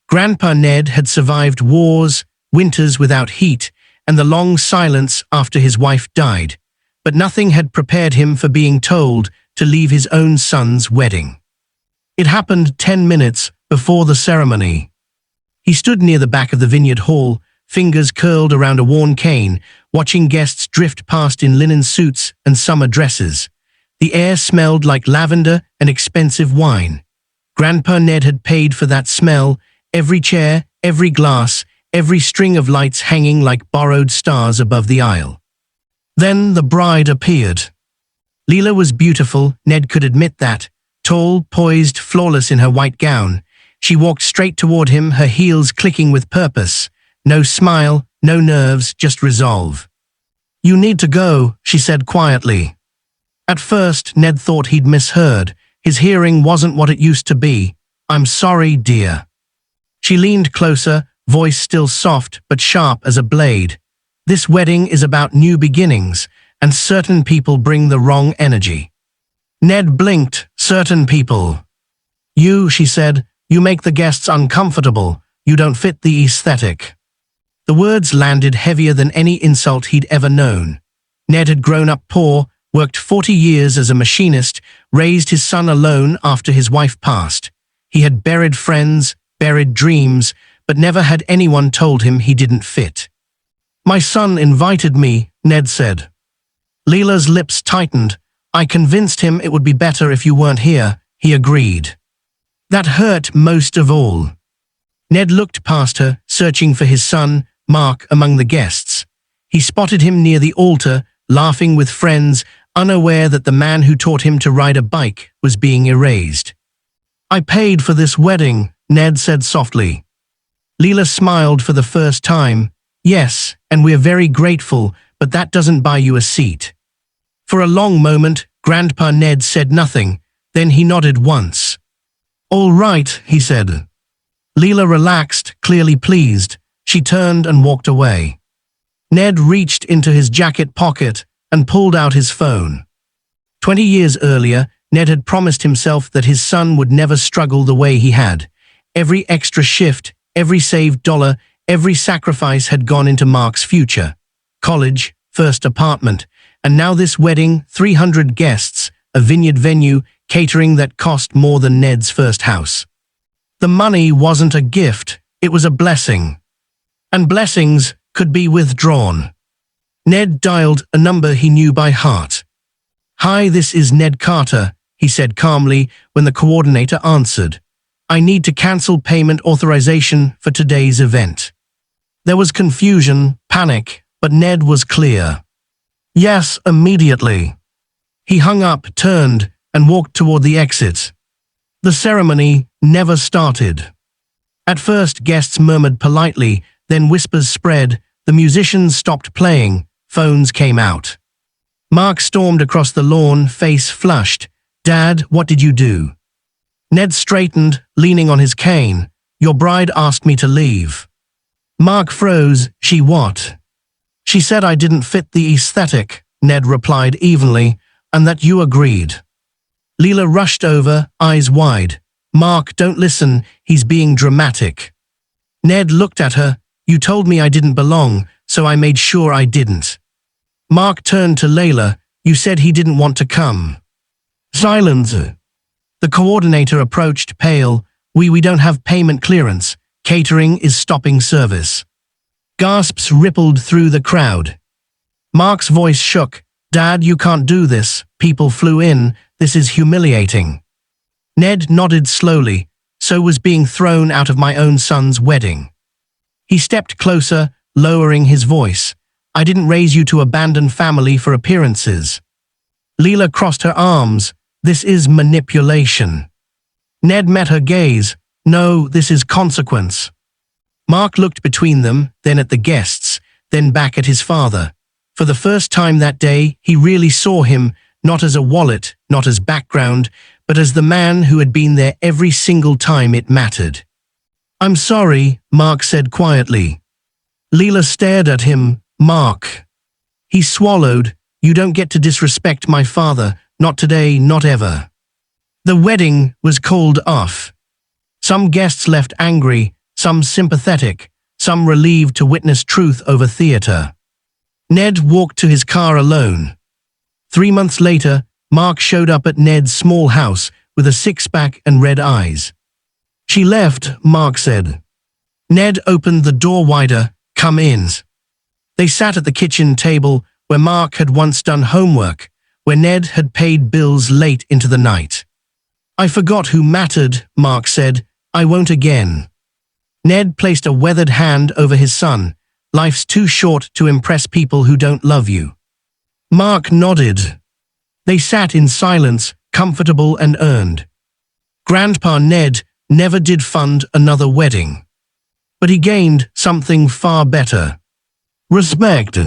Grandpa Ned had survived wars, winters without heat, and the long silence after his wife died, but nothing had prepared him for being told to leave his own son's wedding. It happened 10 minutes before the ceremony. He stood near the back of the vineyard hall, fingers curled around a worn cane, watching guests drift past in linen suits and summer dresses. The air smelled like lavender and expensive wine. Grandpa Ned had paid for that smell, every chair, every glass, every string of lights hanging like borrowed stars above the aisle. Then the bride appeared. Leela was beautiful, Ned could admit that. Tall, poised, flawless in her white gown. She walked straight toward him, her heels clicking with purpose. No smile, no nerves, just resolve. "You need to go," she said quietly. At first, Ned thought he'd misheard. His hearing wasn't what it used to be. "I'm sorry, dear." She leaned closer, voice still soft but sharp as a blade. "This wedding is about new beginnings, and certain people bring the wrong energy." Ned blinked. "Certain people." "You," she said, "you make the guests uncomfortable. You don't fit the aesthetic." The words landed heavier than any insult he'd ever known. Ned had grown up poor, worked 40 years as a machinist, raised his son alone after his wife passed. He had buried friends, buried dreams, but never had anyone told him he didn't fit. "My son invited me," Ned said. Leela's lips tightened. "I convinced him it would be better if you weren't here," he agreed. That hurt most of all. Ned looked past her, searching for his son, Mark, among the guests. He spotted him near the altar, laughing with friends, unaware that the man who taught him to ride a bike was being erased. "I paid for this wedding," Ned said softly. Leela smiled for the first time. "Yes, and we're very grateful, but that doesn't buy you a seat." For a long moment, Grandpa Ned said nothing, then he nodded once. "All right," he said. Leela relaxed, clearly pleased. She turned and walked away. Ned reached into his jacket pocket and pulled out his phone. 20 years earlier, Ned had promised himself that his son would never struggle the way he had. Every extra shift, every saved dollar, every sacrifice had gone into Mark's future. College, first apartment, and now this wedding, 300 guests, a vineyard venue, catering that cost more than Ned's first house. The money wasn't a gift, it was a blessing. And blessings could be withdrawn. Ned dialed a number he knew by heart. "Hi, this is Ned Carter," he said calmly when the coordinator answered. "I need to cancel payment authorization for today's event." There was confusion, panic, but Ned was clear. "Yes, immediately." He hung up, turned, and walked toward the exit. The ceremony never started. At first, guests murmured politely, then whispers spread, the musicians stopped playing, phones came out. Mark stormed across the lawn, face flushed. "Dad, what did you do?" Ned straightened, leaning on his cane. "Your bride asked me to leave." Mark froze. "She what?" "She said I didn't fit the aesthetic," Ned replied evenly, "and that you agreed." Leela rushed over, eyes wide. "Mark, don't listen, he's being dramatic." Ned looked at her. "You told me I didn't belong, so I made sure I didn't." Mark turned to Leila. "You said he didn't want to come." Silence. The coordinator approached, pale. We don't have payment clearance. Catering is stopping service." Gasps rippled through the crowd. Mark's voice shook. "Dad, you can't do this. People flew in. This is humiliating." Ned nodded slowly. "So was being thrown out of my own son's wedding." He stepped closer, lowering his voice. "I didn't raise you to abandon family for appearances." Leela crossed her arms. "This is manipulation." Ned met her gaze. "No, this is consequence." Mark looked between them, then at the guests, then back at his father. For the first time that day, he really saw him, not as a wallet, not as background, but as the man who had been there every single time it mattered. "I'm sorry," Mark said quietly. Leela stared at him. "Mark." He swallowed. "You don't get to disrespect my father, not today, not ever." The wedding was called off. Some guests left angry, some sympathetic, some relieved to witness truth over theater. Ned walked to his car alone. 3 months later, Mark showed up at Ned's small house with a six-pack and red eyes. "She left," Mark said. Ned opened the door wider. "Come in." They sat at the kitchen table where Mark had once done homework, where Ned had paid bills late into the night. "I forgot who mattered," Mark said. "I won't again." Ned placed a weathered hand over his son. "Life's too short to impress people who don't love you." Mark nodded. They sat in silence, comfortable and earned. Grandpa Ned never did fund another wedding. But he gained something far better: respect.